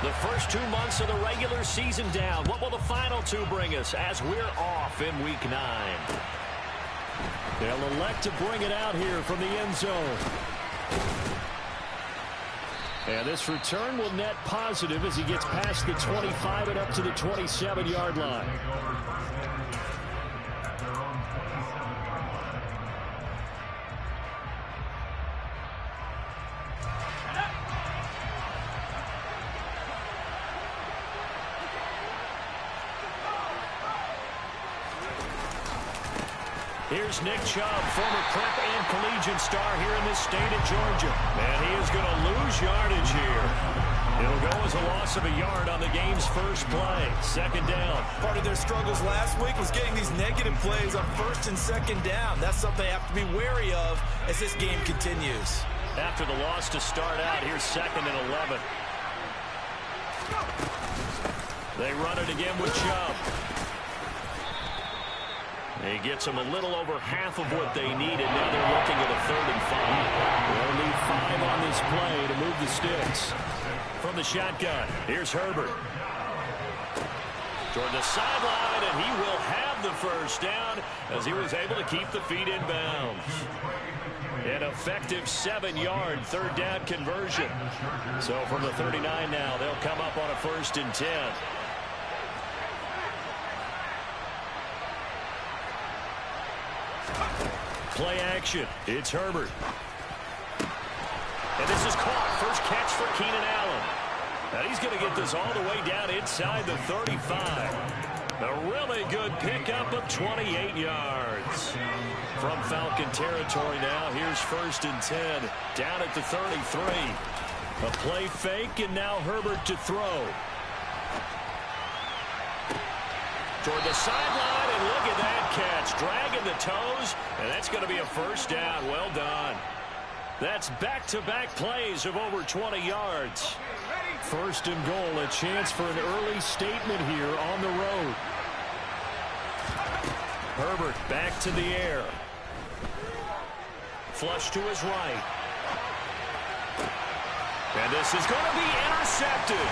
The first 2 months of the regular season down. What will the final 2 bring us as we're off in Week 9? They'll elect to bring it out here from the end zone. And this return will net positive as he gets past the 25 and up to the 27-yard line. Here's Nick Chubb, former prep and collegiate star here in the state of Georgia. And he is going to lose yardage here. It'll go as a loss of a yard on the game's first play. Second down. Part of their struggles last week was getting these negative plays on first and second down. That's something they have to be wary of as this game continues. After the loss to start out, here's 2nd and 11. They run it again with Chubb. He gets them a little over half of what they needed. Now they're looking at a 3rd and 5. They'll need 5 on this play to move the sticks. From the shotgun, here's Herbert. Toward the sideline, and he will have the first down as he was able to keep the feet in bounds. An effective 7-yard 3rd down conversion. So from the 39 now, they'll come up on a 1st and 10. Play action. It's Herbert. And this is caught. First catch for Keenan Allen. And he's going to get this all the way down inside the 35. A really good pickup of 28 yards. From Falcon territory now, here's 1st and 10. Down at the 33. A play fake, and now Herbert to throw. Toward the sideline, and look at that catch. Dragging the toes, and that's going to be a first down. Well done. That's back-to-back plays of over 20 yards. 1st and goal, a chance for an early statement here on the road. Herbert back to the air. Flush to his right. And this is going to be intercepted.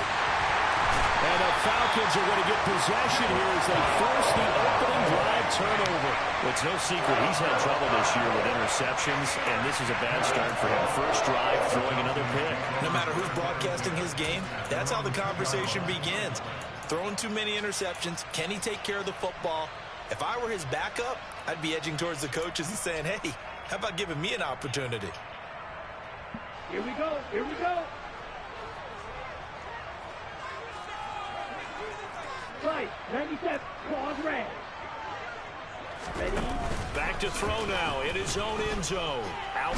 And the Falcons are going to get possession here as they force the opening drive turnover. Well, it's no secret he's had trouble this year with interceptions, and this is a bad start for him. First drive, throwing another pick. No matter who's broadcasting his game, that's how the conversation begins. Throwing too many interceptions, can he take care of the football? If I were his backup, I'd be edging towards the coaches and saying, hey, how about giving me an opportunity? Here we go, here we go. Right, 97, claws red. Ready? Back to throw now in his own end zone. Out.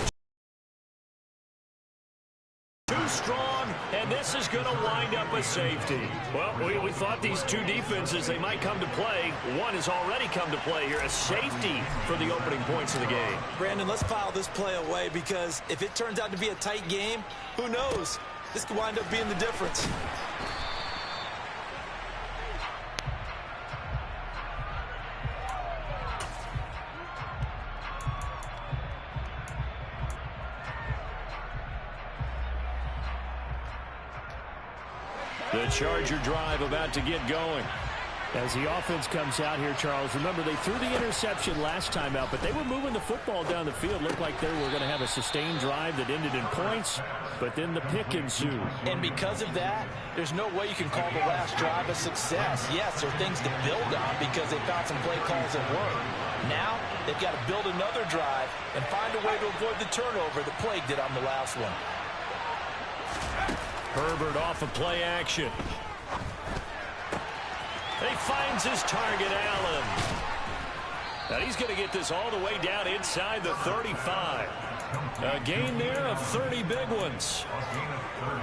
Too strong, and this is going to wind up a safety. Well, we thought these two defenses, they might come to play. One has already come to play here. A safety for the opening points of the game. Brandon, let's file this play away because if it turns out to be a tight game, who knows? This could wind up being the difference. The Charger drive about to get going. As the offense comes out here, Charles, remember they threw the interception last time out, but they were moving the football down the field. Looked like they were going to have a sustained drive that ended in points, but then the pick ensued. And because of that, there's no way you can call the last drive a success. Yes, there are things to build on because they found some play calls that work. Now, they've got to build another drive and find a way to avoid the turnover that plagued it on the last one. Herbert off of play action. He finds his target, Allen. Now he's going to get this all the way down inside the 35. A gain there of 30 big ones.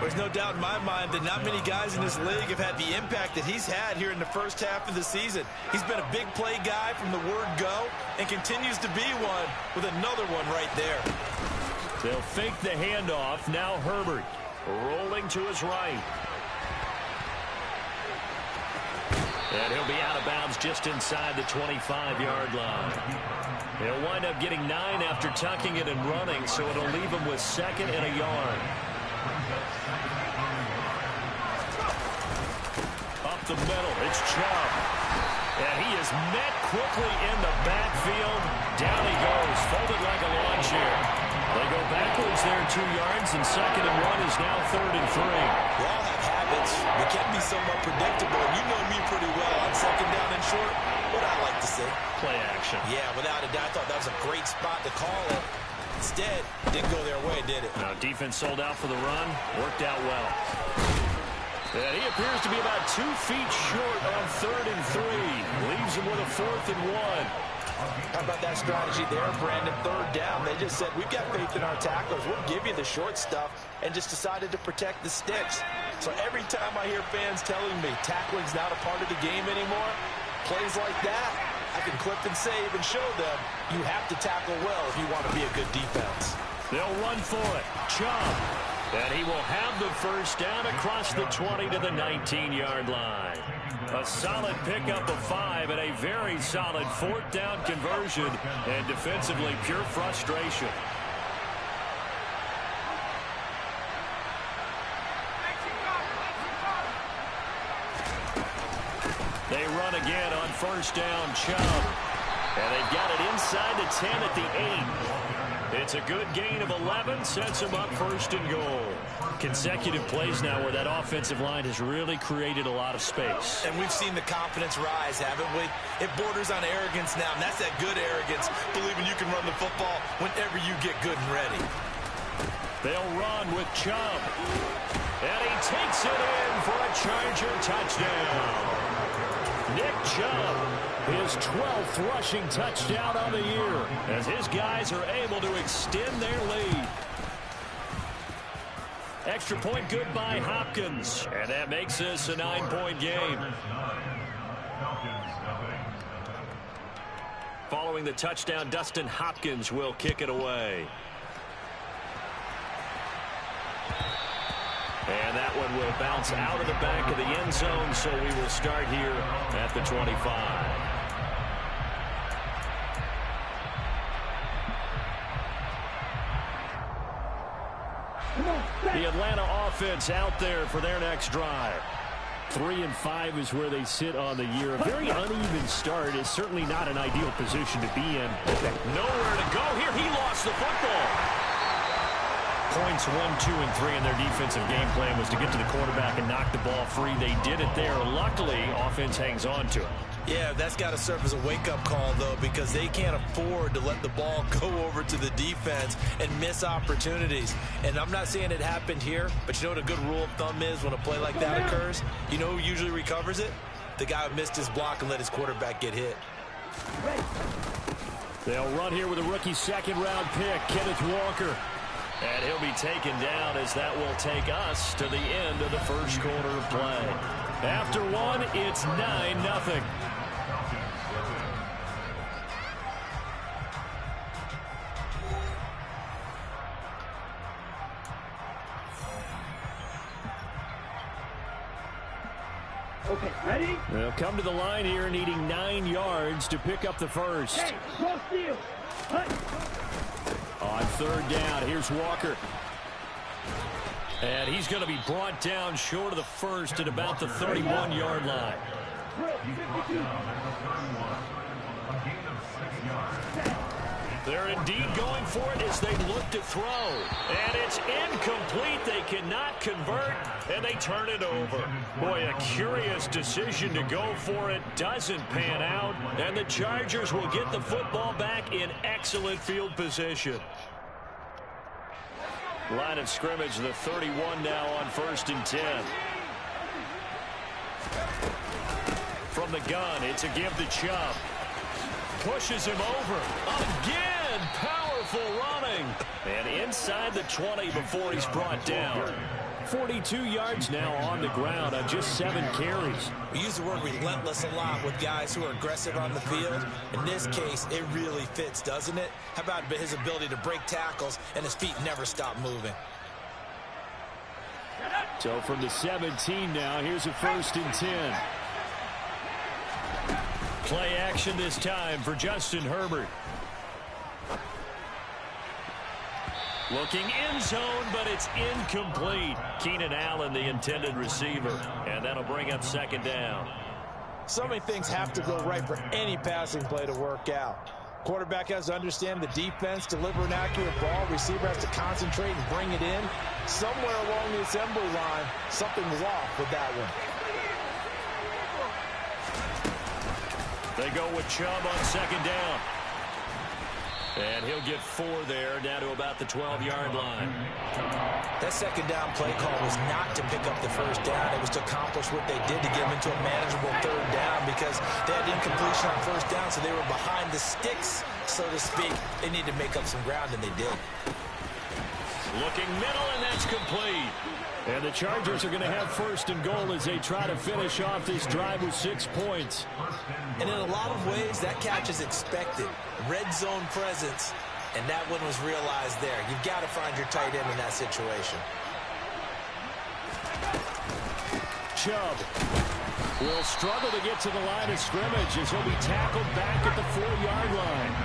There's no doubt in my mind that not many guys in this league have had the impact that he's had here in the first half of the season. He's been a big play guy from the word go and continues to be one with another one right there. They'll fake the handoff. Now Herbert rolling to his right. And he'll be out of bounds just inside the 25-yard line. He'll wind up getting 9 after tucking it and running, so it'll leave him with 2nd and a yard. Up the middle, it's Chubb. And he is met quickly in the backfield. Down he goes, folded like a lawn chair. They go backwards there 2 yards, and 2nd and 1 is now 3rd and 3. We all have habits. We can be somewhat predictable. You know me pretty well on 2nd down and short. What I like to say. Play action. Yeah, without a doubt, I thought that was a great spot to call it. Instead, didn't go their way, did it? Now, defense sold out for the run. Worked out well. And he appears to be about 2 feet short on 3rd and 3. Leaves him with a 4th and 1. How about that strategy there, Brandon? 3rd down. They just said, we've got faith in our tacklers. We'll give you the short stuff, and just decided to protect the sticks. So every time I hear fans telling me tackling's not a part of the game anymore, plays like that, I can clip and save and show them you have to tackle well if you want to be a good defense. They'll run for it. Chubb. And he will have the 1st down across the 20 to the 19-yard line. A solid pickup of 5 and a very solid 4th down conversion, and defensively pure frustration. They run again on 1st down, Chubb. And they've got it inside the 10 at the 8. It's a good gain of 11, sets him up 1st and goal. Consecutive plays now where that offensive line has really created a lot of space. And we've seen the confidence rise, haven't we? It borders on arrogance now, and that's that good arrogance, believing you can run the football whenever you get good and ready. They'll run with Chubb. And he takes it in for a Charger touchdown. Nick Chubb, his 12th rushing touchdown on the year, as his guys are able to extend their lead. Extra point good by Hopkins, and that makes this a 9-point game. Following the touchdown, Dustin Hopkins will kick it away. And that one will bounce out of the back of the end zone, so we will start here at the 25. The Atlanta offense out there for their next drive. 3 and 5 is where they sit on the year. A very uneven start is certainly not an ideal position to be in. Nowhere to go here. He lost the football. Points 1, 2, and 3 in their defensive game plan was to get to the quarterback and knock the ball free. They did it there. Luckily, offense hangs on to it. Yeah, that's got to serve as a wake-up call, though, because they can't afford to let the ball go over to the defense and miss opportunities. And I'm not saying it happened here, but you know what a good rule of thumb is when a play like that occurs? You know who usually recovers it? The guy who missed his block and let his quarterback get hit. They'll run here with a rookie 2nd-round pick, Kenneth Walker. And he'll be taken down as that will take us to the end of the 1st quarter of play. After 1, it's 9-0. Okay, ready? They'll come to the line here needing 9 yards to pick up the 1st. Hey, cross field. Hut. On 3rd down, here's Walker. And he's going to be brought down short of the 1st at about the 31-yard line. They're indeed going for it as they look to throw. And it's incomplete. They cannot convert, and they turn it over. Boy, a curious decision to go for it. Doesn't pan out, and the Chargers will get the football back in excellent field position. Line of scrimmage, the 31 now on 1st and 10. From the gun, it's a give to Chubb. Pushes him over. Again, powerful running. And inside the 20 before he's brought down. 42 yards now on the ground on just 7 carries. We use the word relentless a lot with guys who are aggressive on the field. In this case, it really fits, doesn't it? How about his ability to break tackles and his feet never stop moving? So from the 17 now, here's a 1st and 10. Play action this time for Justin Herbert. Looking end zone, but it's incomplete. Keenan Allen, the intended receiver. And that'll bring up second down. So many things have to go right for any passing play to work out. Quarterback has to understand the defense, deliver an accurate ball. Receiver has to concentrate and bring it in. Somewhere along the assembly line, something was off with that one. They go with Chubb on second down. And he'll get 4 there, down to about the 12-yard line. That second down play call was not to pick up the first down. It was to accomplish what they did to get them into a manageable third down because they had incompletion on first down, so they were behind the sticks, so to speak. They needed to make up some ground, and they did. Looking middle, and that's complete. And the Chargers are going to have first and goal as they try to finish off this drive with 6 points. And in a lot of ways, that catch is expected. Red zone presence, and that one was realized there. You've got to find your tight end in that situation. Chubb will struggle to get to the line of scrimmage as he'll be tackled back at the 4-yard line.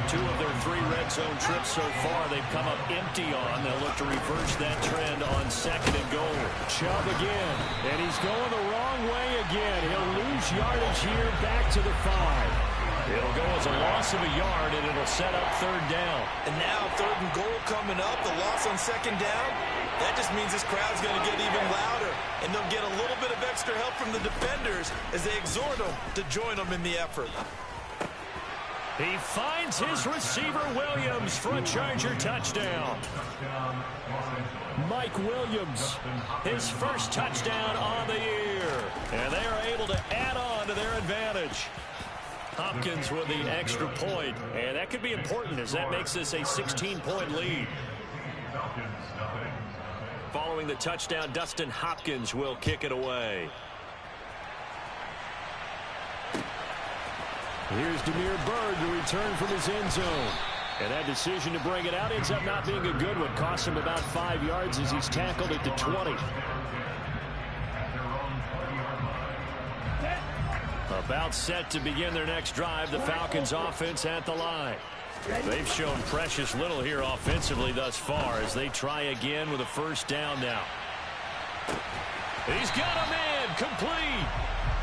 2 of their 3 red zone trips so far they've come up empty on. They'll look to reverse that trend on second and goal. Chubb again, and he's going the wrong way again. He'll lose yardage here back to the 5. It'll go as a loss of a yard, and it'll set up third down. And now third and goal coming up, the loss on second down. That just means this crowd's going to get even louder, and they'll get a little bit of extra help from the defenders as they exhort them to join them in the effort. He finds his receiver, Williams, for a Charger touchdown. Mike Williams, his first touchdown on the year. And they are able to add on to their advantage. Hopkins with the extra point, and that could be important as that makes this a 16-point lead. Following the touchdown, Dustin Hopkins will kick it away. Here's Damiere Byrd to return from his end zone. And that decision to bring it out ends up not being a good one. Costs him about 5 yards as he's tackled at the 20. About set to begin their next drive, the Falcons offense at the line. They've shown precious little here offensively thus far as they try again with a first down now. He's got him in, complete.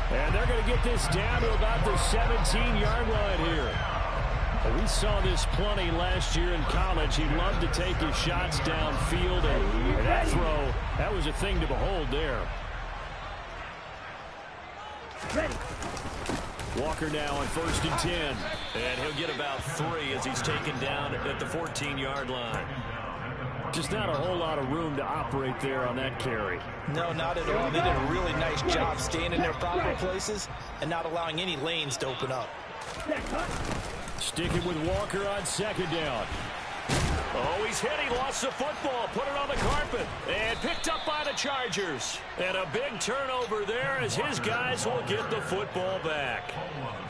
And they're going to get this down to about the 17-yard line here. We saw this plenty last year in college. He loved to take his shots downfield, and that throw, that was a thing to behold there. Ready. Walker now on 1st and 10. And he'll get about 3 as he's taken down at the 14-yard line. Just not a whole lot of room to operate there on that carry. No, not at all. They did a really nice job staying in their proper places and not allowing any lanes to open up. Sticking with Walker on second down. Oh, he's hit. He lost the football. Put it on the carpet. And picked up by the Chargers. And a big turnover there as his guys will get the football back.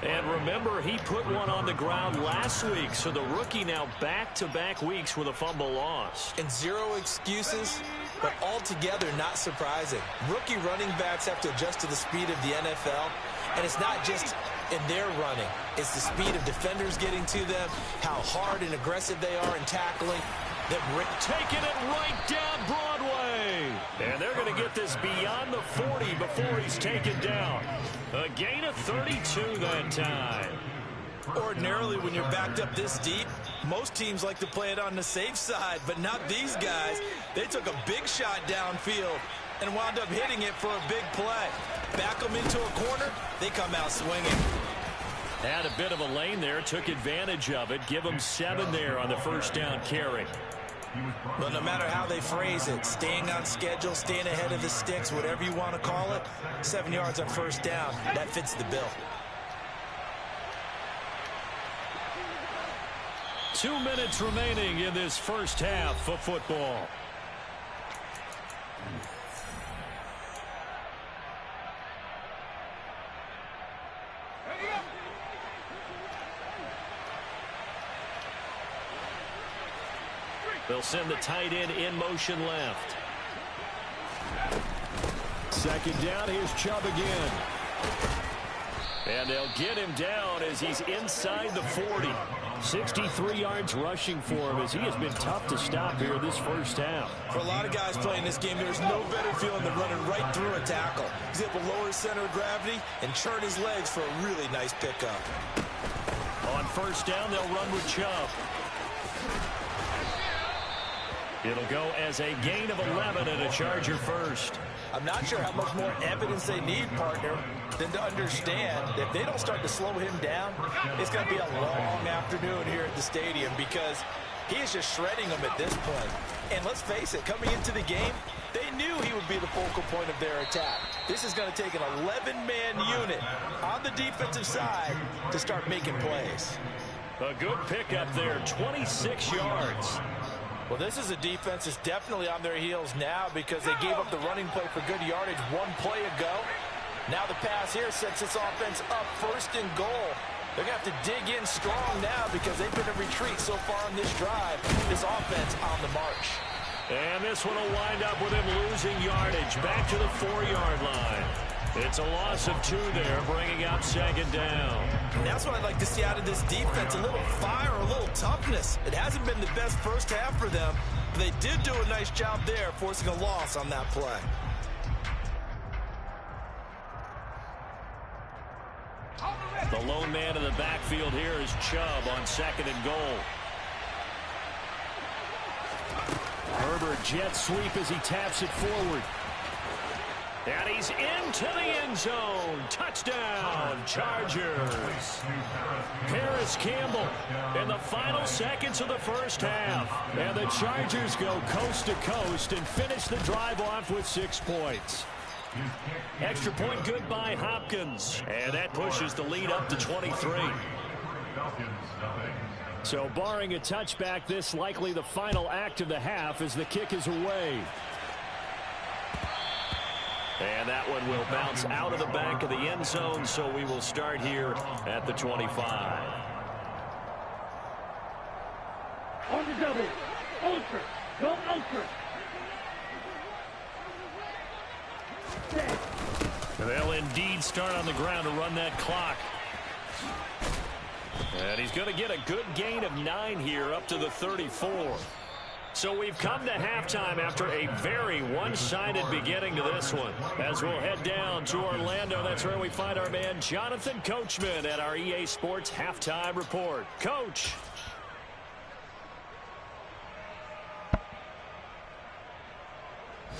And remember, he put one on the ground last week. So the rookie now back-to-back weeks with a fumble lost. And 0 excuses, but altogether not surprising. Rookie running backs have to adjust to the speed of the NFL. And it's not just in their running. It's the speed of defenders getting to them, how hard and aggressive they are in tackling. Taking it right down Broadway. And they're going to get this beyond the 40 before he's taken down. A gain of 32 that time. Ordinarily, when you're backed up this deep, most teams like to play it on the safe side, but not these guys. They took a big shot downfield and wound up hitting it for a big play. Back them into a corner, they come out swinging. Had a bit of a lane there, took advantage of it. Give them 7 there on the first down carry. But no matter how they phrase it, staying on schedule, staying ahead of the sticks, whatever you want to call it, 7 yards on first down, that fits the bill. 2 minutes remaining in this first half of football. They'll send the tight end in motion left. Second down, here's Chubb again. And they'll get him down as he's inside the 40. 63 yards rushing for him as he has been tough to stop here this first half. For a lot of guys playing this game, there's no better feeling than running right through a tackle. He's able to lower his center of gravity and churn his legs for a really nice pickup. On first down, they'll run with Chubb. It'll go as a gain of 11 and a Charger first. I'm not sure how much more evidence they need, partner, than to understand that if they don't start to slow him down, it's going to be a long afternoon here at the stadium because he is just shredding them at this point. And let's face it, coming into the game, they knew he would be the focal point of their attack. This is going to take an 11-man unit on the defensive side to start making plays. A good pickup there, 26 yards. Well, this is a defense that's definitely on their heels now because they gave up the running play for good yardage one play ago. Now the pass here sets this offense up first and goal. They're going to have to dig in strong now because they've been in retreat so far on this drive. This offense on the march. And this one will wind up with him losing yardage back to the 4-yard line. It's a loss of 2 there, bringing up second down. And that's what I'd like to see out of this defense, a little fire, a little toughness. It hasn't been the best first half for them, but they did do a nice job there, forcing a loss on that play. The lone man in the backfield here is Chubb on second and goal. Herbert jet sweep as he taps it forward. And he's into the end zone. Touchdown, Chargers. Paris Campbell in the final seconds of the first half. And the Chargers go coast to coast and finish the drive off with 6 points. Extra point good by Hopkins. And that pushes the lead up to 23. So barring a touchback, this likely the final act of the half as the kick is away. And that one will bounce out of the back of the end zone, so we will start here at the 25. On the double. Ultra. Go ultra. Set. They'll indeed start on the ground to run that clock. And he's going to get a good gain of 9 here up to the 34. So we've come to halftime after a very one-sided beginning to this one. As we'll head down to Orlando, that's where we find our man Jonathan Coachman at our EA Sports Halftime Report. Coach.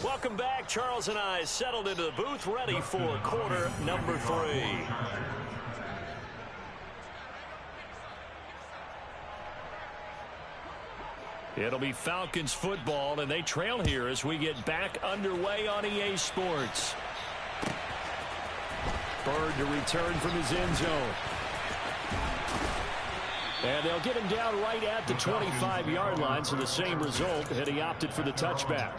Welcome back. Charles and I settled into the booth, ready for quarter number 3. It'll be Falcons football, and they trail here as we get back underway on EA Sports. Bird to return from his end zone. And they'll get him down right at the 25-yard line, so the same result, and he opted for the touchback.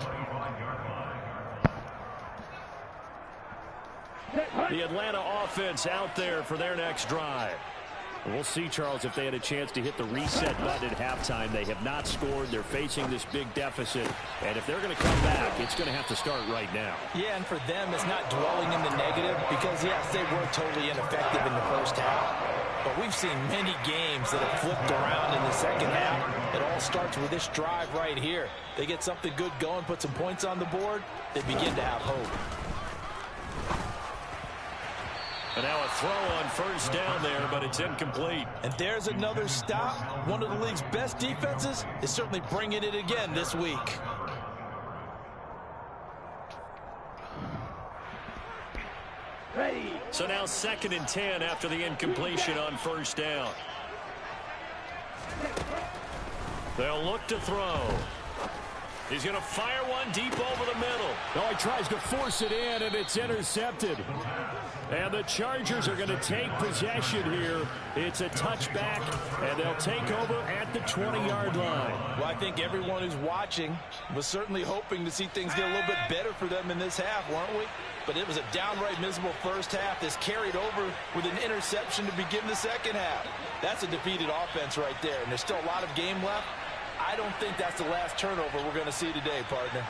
The Atlanta offense out there for their next drive. We'll see, Charles, if they had a chance to hit the reset button at halftime. They have not scored. They're facing this big deficit. And if they're going to come back, it's going to have to start right now. Yeah, and for them, it's not dwelling in the negative because, yes, they were totally ineffective in the first half. But we've seen many games that have flipped around in the second half. It all starts with this drive right here. They get something good going, put some points on the board, they begin to have hope. And now a throw on first down there, but it's incomplete. And there's another stop. One of the league's best defenses is certainly bringing it again this week. Ready. So now 2nd and 10 after the incompletion on first down. They'll look to throw. He's going to fire one deep over the middle. Oh, he tries to force it in, and it's intercepted. And the Chargers are going to take possession here. It's a touchback, and they'll take over at the 20-yard line. Well, I think everyone who's watching was certainly hoping to see things get a little bit better for them in this half, weren't we? But it was a downright miserable first half that's carried over with an interception to begin the second half. That's a defeated offense right there, and there's still a lot of game left. I don't think that's the last turnover we're going to see today, partner.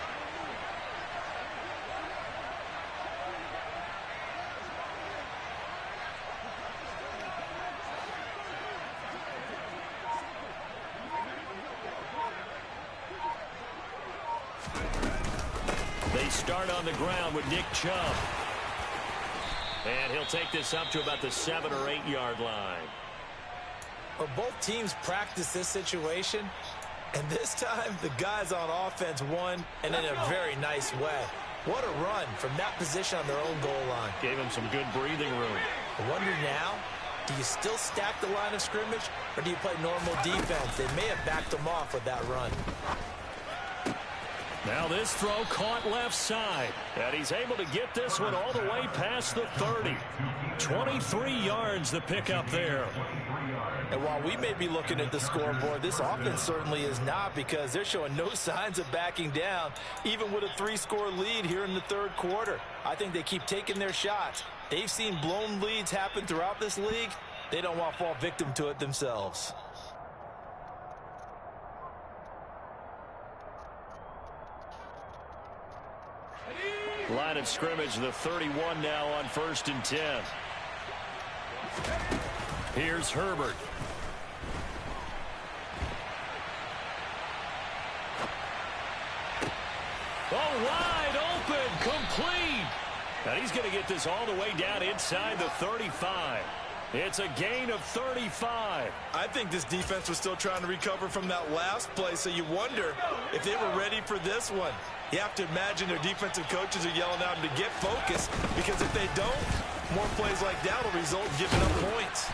They start on the ground with Nick Chubb. And he'll take this up to about the 7 or 8 yard line. Well, both teams practice this situation, and this time the guys on offense won, and in a very nice way. What a run from that position on their own goal line. Gave him some good breathing room. I wonder now, do you still stack the line of scrimmage, or do you play normal defense? They may have backed them off with that run. Now this throw caught left side. And he's able to get this one all the way past the 30. 23 yards the pickup there. And while we may be looking at the scoreboard, this offense certainly is not, because they're showing no signs of backing down, even with a 3-score lead here in the third quarter. I think they keep taking their shots. They've seen blown leads happen throughout this league. They don't want to fall victim to it themselves. Line of scrimmage, the 31 now on 1st and 10. Here's Herbert. Oh, wide open, complete. And he's going to get this all the way down inside the 35. It's a gain of 35. I think this defense was still trying to recover from that last play, so you wonder if they were ready for this one. You have to imagine their defensive coaches are yelling at them to get focused, because if they don't, more plays like that will result in giving up points.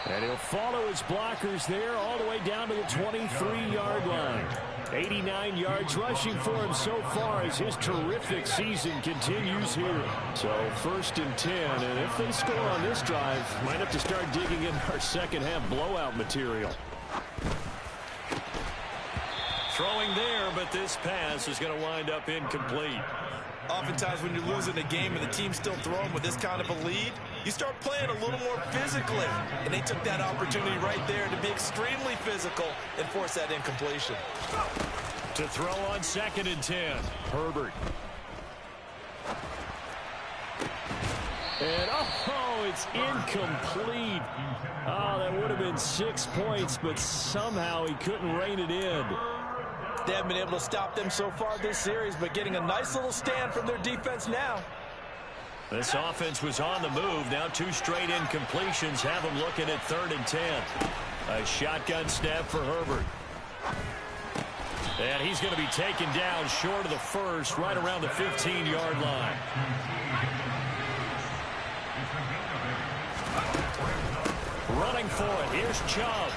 And he'll follow his blockers there all the way down to the 23-yard line. 89 yards rushing for him so far as his terrific season continues here. So 1st and 10, and if they score on this drive, might have to start digging in our second half blowout material. Throwing there, but this pass is going to wind up incomplete. Oftentimes when you're losing a game and the team's still throwing with this kind of a lead, you start playing a little more physically. And they took that opportunity right there to be extremely physical and force that incompletion. To throw on 2nd and 10, Herbert. And, oh, it's incomplete. Oh, that would have been 6 points, but somehow he couldn't rein it in. They haven't been able to stop them so far this series, but getting a nice little stand from their defense now. This offense was on the move. Now 2 straight incompletions have them looking at 3rd and 10. A shotgun snap for Herbert. And he's going to be taken down short of the first, right around the 15-yard line. Running for it. Here's Chubb.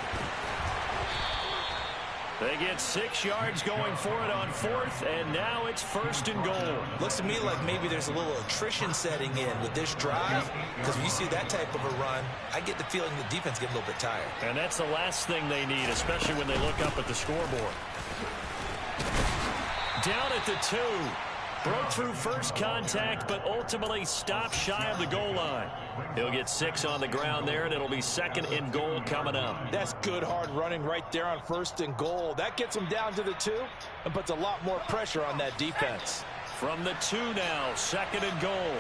They get 6 yards going for it on 4th, and now it's 1st and goal. Looks to me like maybe there's a little attrition setting in with this drive, because when you see that type of a run, I get the feeling the defense gets a little bit tired. And that's the last thing they need, especially when they look up at the scoreboard. Down at the 2. Broke through first contact, but ultimately stopped shy of the goal line. He'll get 6 on the ground there, and it'll be 2nd and goal coming up. That's good hard running right there on 1st and goal. That gets him down to the 2 and puts a lot more pressure on that defense. From the 2 now, 2nd and goal. 19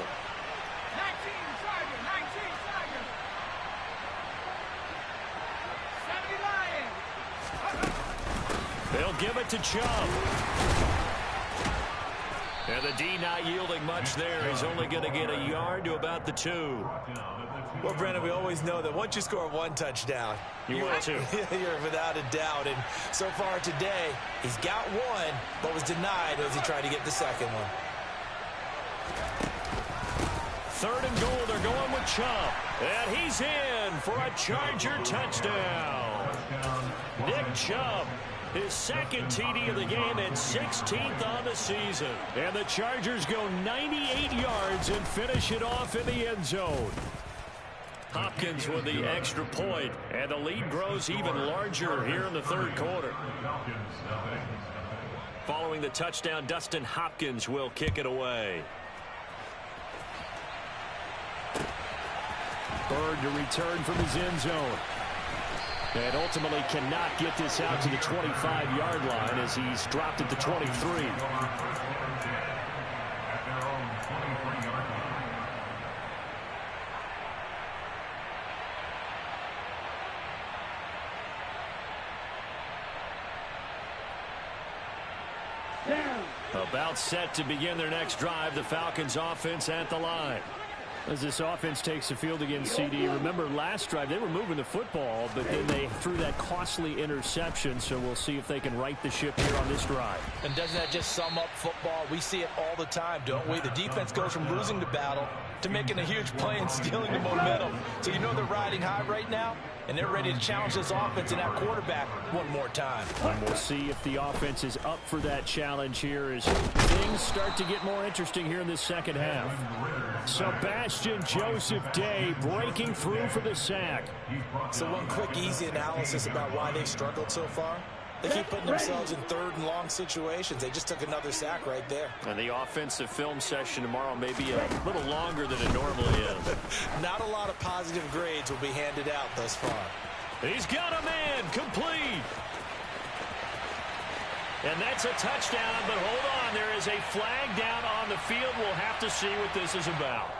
Chargers, 19 Chargers. 70 Lions. They'll give it to Chubb. And the D not yielding much there. He's only going to get a yard to about the 2. Well, Brandon, we always know that once you score 1 touchdown, you want to. You're without a doubt. And so far today, he's got 1, but was denied as he tried to get the second one. 3rd and goal. They're going with Chubb. And he's in for a Charger touchdown. Nick Chubb. His 2nd TD of the game and 16th on the season. And the Chargers go 98 yards and finish it off in the end zone. Hopkins with the extra point, and the lead grows even larger here in the 3rd quarter. Following the touchdown, Dustin Hopkins will kick it away. Bird to return from his end zone. And ultimately cannot get this out to the 25-yard line as he's dropped at the 23. Down. A About set to begin their next drive. The Falcons offense at the line. As this offense takes the field against CD, remember last drive they were moving the football, but then they threw that costly interception, so we'll see if they can right the ship here on this drive. And doesn't that just sum up football? We see it all the time, don't we? The defense goes from losing the battle to making a huge play and stealing the momentum. So you know they're riding high right now, and they're ready to challenge this offense and that quarterback one more time. And we'll see if the offense is up for that challenge here as things start to get more interesting here in the second half. Sebastian Joseph Day breaking through for the sack. So one quick, easy analysis about why they've struggled so far. They keep putting themselves in third and long situations. They just took another sack right there. And the offensive film session tomorrow may be a little longer than it normally is. Not a lot of positive grades will be handed out thus far. He's got a man complete. And that's a touchdown, but hold on. There is a flag down on the field. We'll have to see what this is about.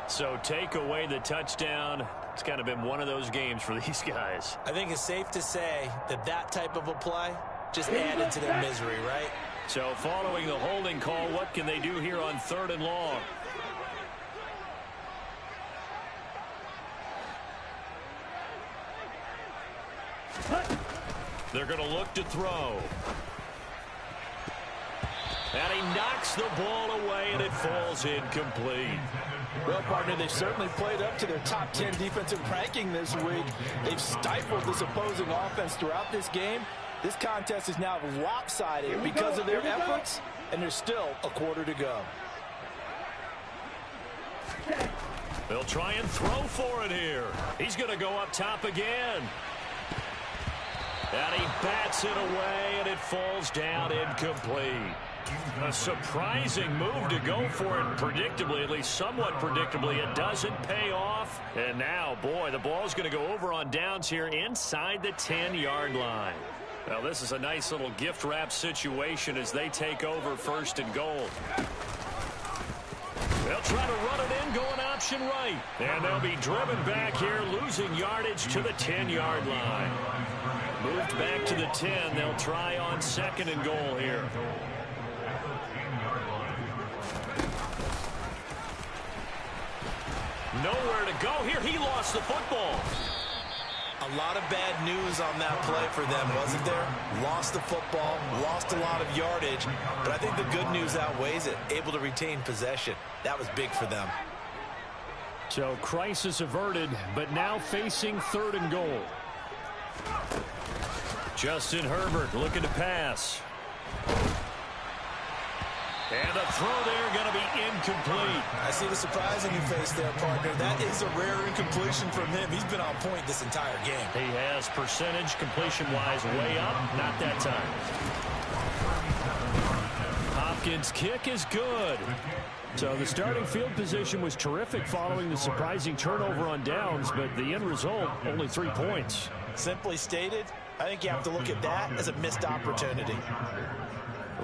So take away the touchdown. It's kind of been one of those games for these guys. I think it's safe to say that that type of a play just added to their misery, right? So following the holding call, what can they do here on third and long? They're going to look to throw. And he knocks the ball away, and it falls incomplete. Well, partner, they've certainly played up to their top 10 defensive ranking this week. They've stifled this opposing offense throughout this game. This contest is now lopsided because of their efforts, and there's still a quarter to go. They'll try and throw for it here. He's going to go up top again. And he bats it away, and it falls down incomplete. A surprising move to go for it predictably, at least somewhat predictably. It doesn't pay off. And now, boy, the ball's going to go over on downs here inside the 10-yard line. Well, this is a nice little gift wrap situation as they take over first and goal. They'll try to run it in, going option right. And they'll be driven back here, losing yardage to the 10-yard line. Moved back to the 10. They'll try on second and goal here. Nowhere to go here. He lost the football. A lot of bad news on that play for them, wasn't there? Lost the football, lost a lot of yardage, but I think the good news outweighs it. Able to retain possession. That was big for them. So crisis averted, but now facing third and goal. Justin Herbert looking to pass. And a throw there going to be incomplete. I see the surprise in your face there, partner. That is a rare incompletion from him. He's been on point this entire game. He has percentage completion-wise way up. Not that time. Hopkins' kick is good. So the starting field position was terrific following the surprising turnover on downs, but the end result, only 3 points. Simply stated, I think you have to look at that as a missed opportunity.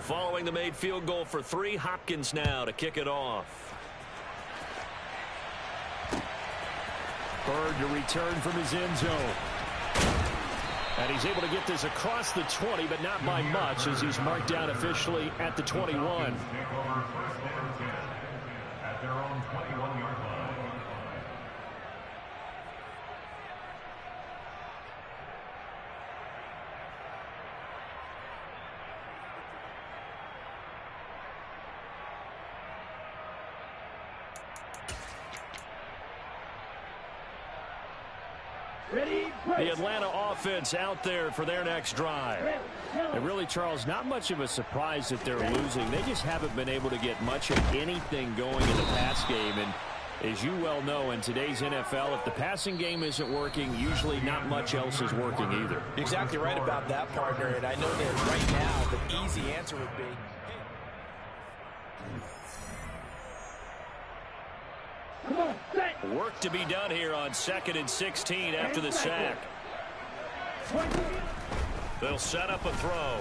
Following the made field goal for 3, Hopkins now to kick it off. Bird to return from his end zone. And he's able to get this across the 20, but not by much as he's marked down officially at the 21. At their own 21-yard line. The Atlanta offense out there for their next drive. And really, Charles, not much of a surprise that they're losing. They just haven't been able to get much of anything going in the pass game. And as you well know, in today's NFL, if the passing game isn't working, usually not much else is working either. You're exactly right about that, partner. And I know that right now the easy answer would be, Work to be done here on 2nd and 16 after the sack. They'll set up a throw.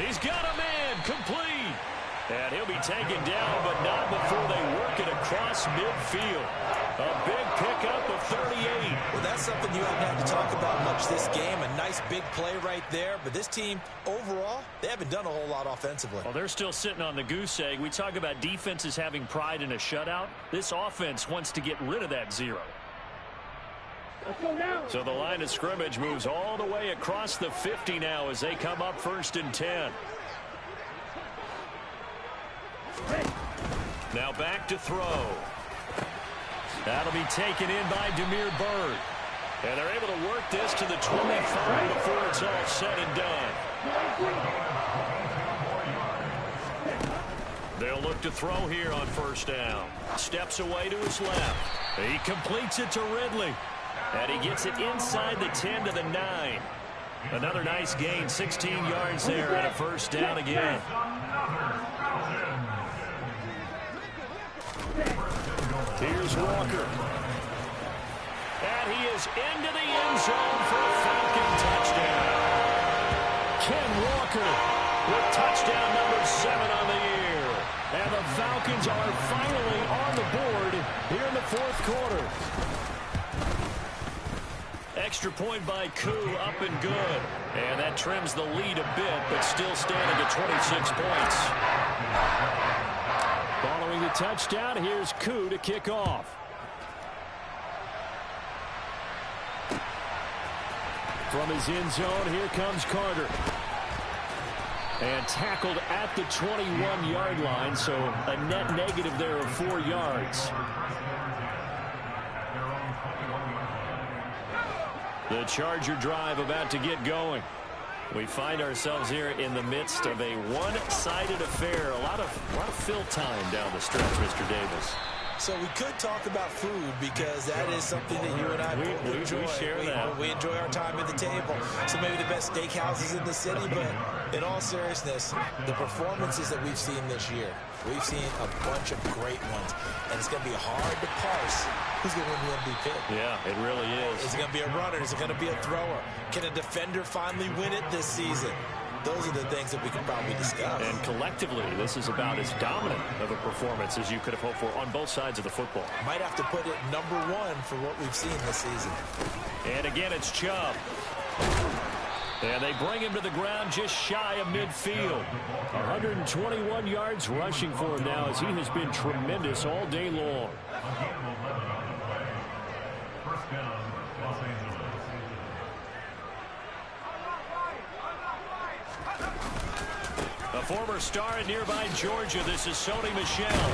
He's got a man complete. And he'll be taken down, but not before they work it across midfield. A big pickup of 38. Well, that's something you haven't had to talk about much this game. A nice big play right there. But this team, overall, they haven't done a whole lot offensively. Well, they're still sitting on the goose egg. We talk about defenses having pride in a shutout. This offense wants to get rid of that 0. So the line of scrimmage moves all the way across the 50 now as they come up 1st and 10. Now back to throw. That'll be taken in by Demir Bird. And they're able to work this to the 25 before it's all said and done. They'll look to throw here on 1st down. Steps away to his left. He completes it to Ridley. And he gets it inside the 10 to the 9. Another nice gain, 16 yards there and a 1st down again. Here's Walker. And he is into the end zone for a Falcon touchdown. Ken Walker with touchdown number 7 on the year. And the Falcons are finally on the board here in the 4th quarter. Extra point by Koo, up and good. And that trims the lead a bit, but still standing at 26 points. Following the touchdown, here's Koo to kick off. From his end zone, here comes Carter. And tackled at the 21-yard line, so a net negative there of 4 yards. The Charger drive about to get going. We find ourselves here in the midst of a one-sided affair. A lot of fill time down the stretch, Mr. Davis. So we could talk about food because that is something that you and I enjoy. We share that. We enjoy our time at the table. So maybe the best steakhouses in the city, but in all seriousness, the performances that we've seen this year, we've seen a bunch of great ones, and it's going to be hard to parse who's going to win the MVP. Yeah, it really is. Is it going to be a runner? Is it going to be a thrower? Can a defender finally win it this season? Those are the things that we can probably discuss. And collectively, this is about as dominant of a performance as you could have hoped for on both sides of the football. Might have to put it number 1 for what we've seen this season. And again, it's Chubb. And they bring him to the ground just shy of midfield. 121 yards rushing for him now as he has been tremendous all day long. First down, Los Angeles. A former star in nearby Georgia, this is Sony Michel.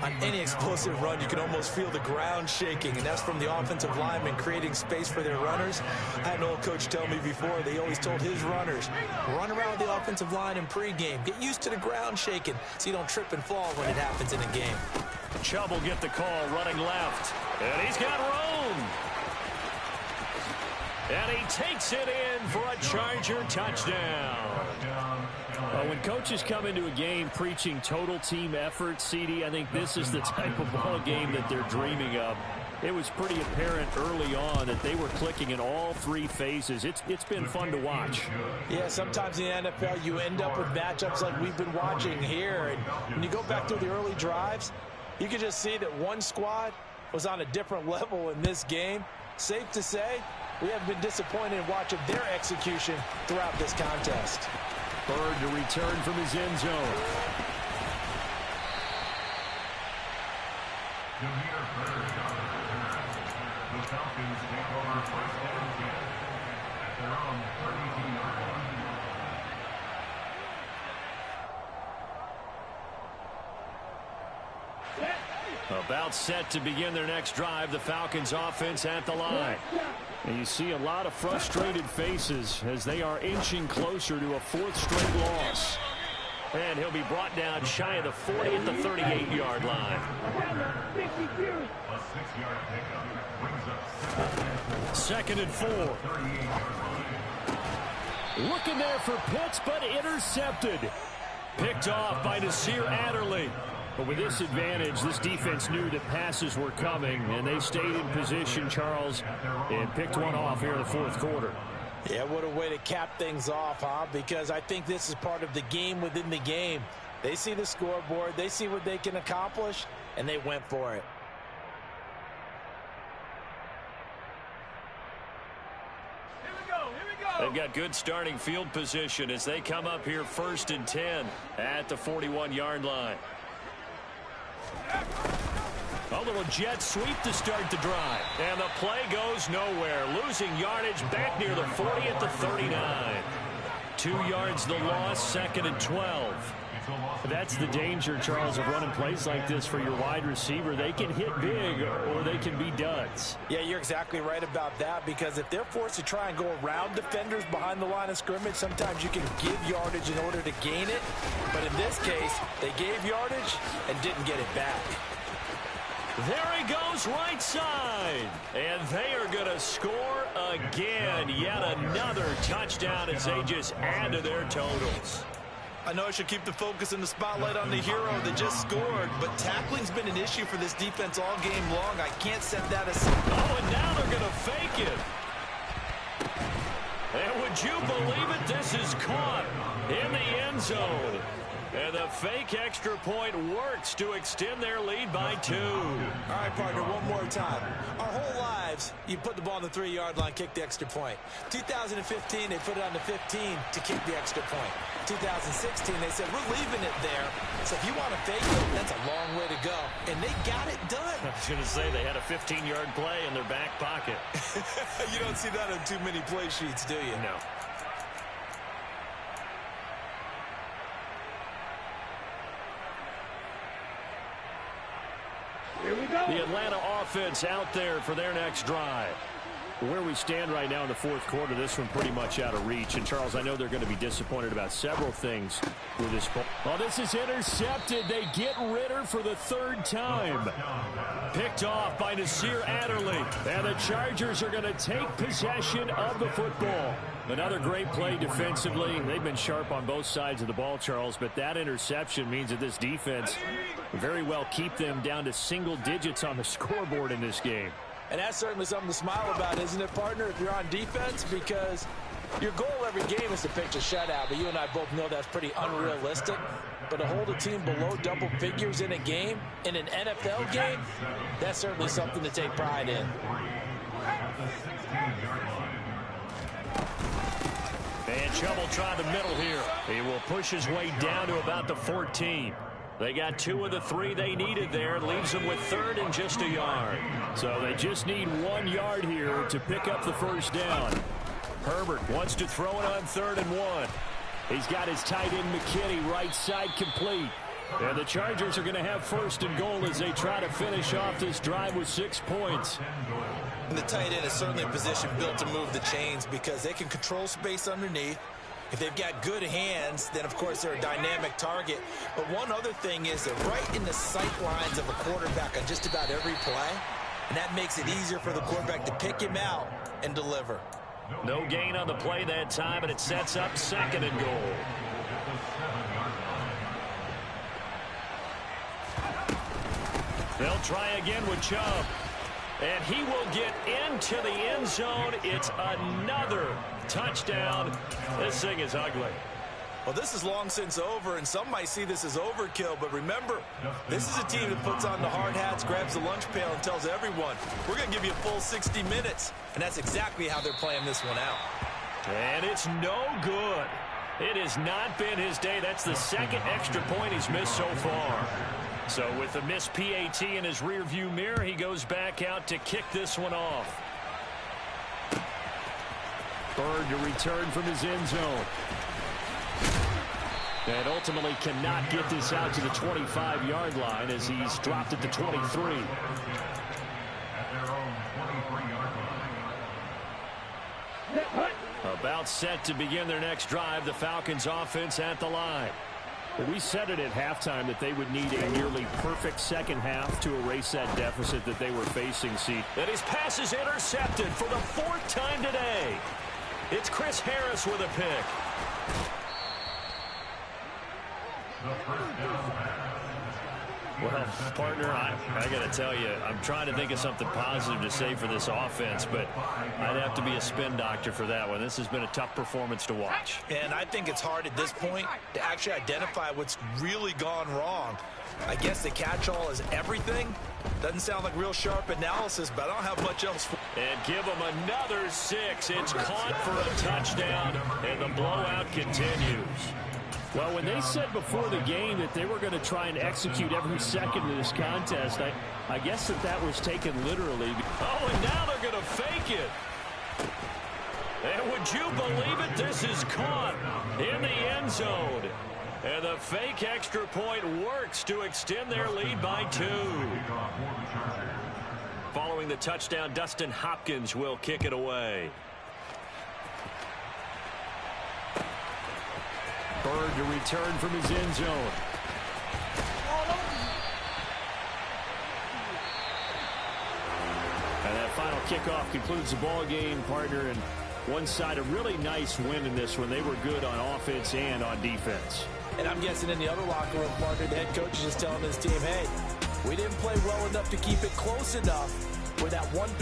On any explosive run, you can almost feel the ground shaking, and that's from the offensive linemen creating space for their runners. I had an old coach tell me before, they always told his runners, run around the offensive line in pregame. Get used to the ground shaking so you don't trip and fall when it happens in a game. Chubb will get the call running left. And he's got room. And he takes it in for a Charger touchdown. When coaches come into a game preaching total team effort, CD, I think this is the type of ball game that they're dreaming of. It was pretty apparent early on that they were clicking in all 3 phases. It's been fun to watch. Yeah, sometimes in the NFL you end up with matchups like we've been watching here. And when you go back through the early drives, you can just see that one squad was on a different level in this game. Safe to say, we haven't been disappointed in watching their execution throughout this contest. Bird to return from his end zone. The Falcons take over first down again at their own 32-yard line. About set to begin their next drive, the Falcons offense at the line. And you see a lot of frustrated faces as they are inching closer to a 4th straight loss. And he'll be brought down shy of the 40 at the 38-yard line. A 6-yard pickup brings up 2nd and 4. Looking there for Pitts, but intercepted. Picked off by Nasir Adderley. But with this advantage, this defense knew that passes were coming, and they stayed in position, Charles, and picked one off here in the 4th quarter. Yeah, what a way to cap things off, huh? Because I think this is part of the game within the game. They see the scoreboard. They see what they can accomplish. and they went for it. They've got good starting field position as they come up here 1st and 10 at the 41-yard line. A little jet sweep to start the drive. And the play goes nowhere. Losing yardage back near the 40 at the 39. 2 yards the loss, 2nd and 12. That's the danger, Charles, of running plays like this for your wide receiver. They can hit big or they can be duds. Yeah, you're exactly right about that, because if they're forced to try and go around defenders behind the line of scrimmage, sometimes you can give yardage in order to gain it. But in this case, they gave yardage and didn't get it back. There he goes, right side. And they are going to score again. Yet another touchdown as they just add to their totals. I know I should keep the focus and the spotlight on the hero that just scored, but tackling's been an issue for this defense all game long. I can't set that aside. Oh, and now they're going to fake it. And would you believe it? This is caught in the end zone. And the fake extra point works to extend their lead by 2. All right, partner, one more time. Our whole lives, you put the ball on the 3-yard line, kick the extra point. 2015, they put it on the 15 to kick the extra point. 2016, they said, we're leaving it there. So if you want to fake it, that's a long way to go. And they got it done. I was going to say they had a 15-yard play in their back pocket. You don't see that on too many play sheets, do you? No. The Atlanta offense out there for their next drive. Where we stand right now in the 4th quarter, this one pretty much out of reach. And, Charles, I know they're going to be disappointed about several things with this ball. Oh, this is intercepted. They get Ritter for the 3rd time. Picked off by Nasir Adderley. And the Chargers are going to take possession of the football. Another great play defensively. They've been sharp on both sides of the ball, Charles, but that interception means that this defense very well keep them down to single digits on the scoreboard in this game. And that's certainly something to smile about, isn't it, partner, if you're on defense? Because your goal every game is to pitch a shutout, but you and I both know that's pretty unrealistic. But to hold a team below double figures in a game, in an NFL game, that's certainly something to take pride in. And Chubb will try the middle here. He will push his way down to about the 14. They got 2 of the 3 they needed there. Leaves them with 3rd and just a yard. So they just need 1 yard here to pick up the first down. Herbert wants to throw it on 3rd and 1. He's got his tight end McKinney right side complete. And the Chargers are going to have 1st and goal as they try to finish off this drive with 6 points. And the tight end is certainly a position built to move the chains because they can control space underneath. If they've got good hands, then, of course, they're a dynamic target. But one other thing is they're right in the sight lines of a quarterback on just about every play. And that makes it easier for the quarterback to pick him out and deliver. No gain on the play that time, and it sets up 2nd and goal. They'll try again with Chubb. And he will get into the end zone. It's another touchdown. This thing is ugly. Well, this is long since over, and some might see this as overkill. But remember, this is a team that puts on the hard hats, grabs the lunch pail, and tells everyone, we're going to give you a full 60 minutes. And that's exactly how they're playing this one out. And it's no good. It has not been his day. That's the 2nd extra point he's missed so far. So with the missed PAT in his rearview mirror, he goes back out to kick this one off. Bird to return from his end zone. And ultimately cannot get this out to the 25-yard line as he's dropped at the 23. About set to begin their next drive, the Falcons offense at the line. We said it at halftime that they would need a nearly perfect second half to erase that deficit that they were facing. See, and his pass is intercepted for the 4th time today. It's Chris Harris with a pick. Well, partner, I got to tell you, I'm trying to think of something positive to say for this offense, but I'd have to be a spin doctor for that one. This has been a tough performance to watch. And I think it's hard at this point to actually identify what's really gone wrong. I guess the catch-all is everything. Doesn't sound like real sharp analysis, but I don't have much else for. And give them another 6. It's caught for a touchdown, and the blowout continues. Well, when they said before the game that they were going to try and execute every second of this contest, I guess that was taken literally. Oh, and now they're going to fake it. And would you believe it? This is caught in the end zone. And the fake extra point works to extend their lead by 2. Following the touchdown, Dustin Hopkins will kick it away. Bird to return from his end zone. And that final kickoff concludes the ball game, partner. And one side, a really nice win in this one. They were good on offense and on defense. And I'm guessing in the other locker room, partner, the head coach is just telling his team, hey, we didn't play well enough to keep it close enough where that one